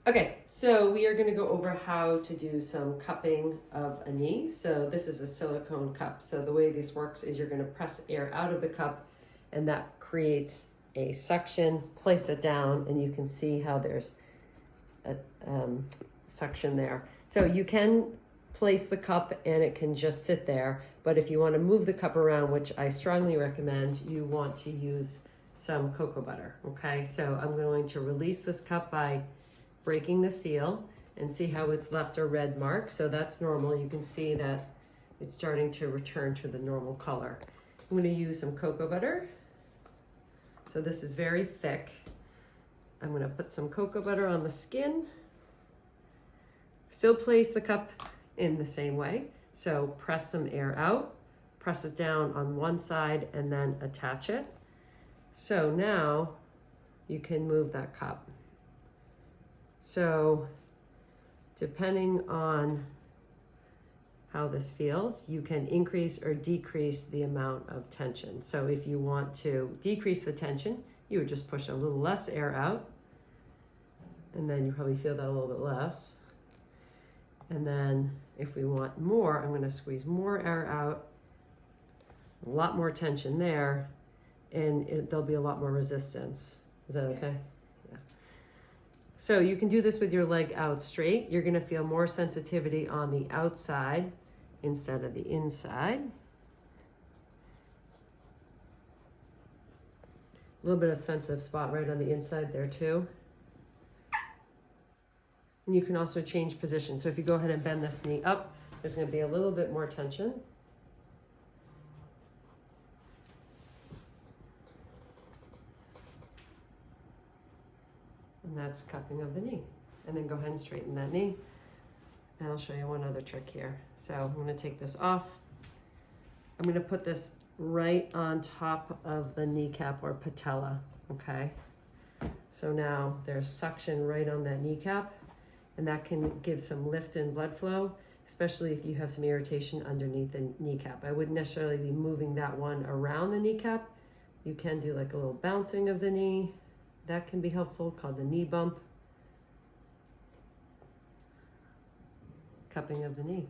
Okay, so we are going to go over how to do some cupping of a knee. So this is a silicone cup. So the way this works is you're going to press air out of the cup and that creates a suction. Place it down and you can see how there's a suction there. So you can place the cup and it can just sit there. But if you want to move the cup around, which I strongly recommend, you want to use some cocoa butter. Okay, so I'm going to release this cup by breaking the seal and see how it's left a red mark. So that's normal. You can see that it's starting to return to the normal color. I'm going to use some cocoa butter. So this is very thick. I'm going to put some cocoa butter on the skin. Still place the cup in the same way. So press some air out, press it down on one side and then attach it. So now you can move that cup. So depending on how this feels, you can increase or decrease the amount of tension. So if you want to decrease the tension, you would just push a little less air out, and then you probably feel that a little bit less. And then if we want more, I'm going to squeeze more air out, a lot more tension there, and there'll be a lot more resistance. Is that okay? Yeah. So you can do this with your leg out straight. You're going to feel more sensitivity on the outside instead of the inside. A little bit of sensitive spot right on the inside there too. And you can also change position. So if you go ahead and bend this knee up, there's going to be a little bit more tension. And that's cupping of the knee. And then go ahead and straighten that knee. And I'll show you one other trick here. So I'm going to take this off. I'm going to put this right on top of the kneecap or patella, okay? So now there's suction right on that kneecap, and that can give some lift in blood flow, especially if you have some irritation underneath the kneecap. I wouldn't necessarily be moving that one around the kneecap. You can do like a little bouncing of the knee. That can be helpful, called the knee bump. Cupping of the knee.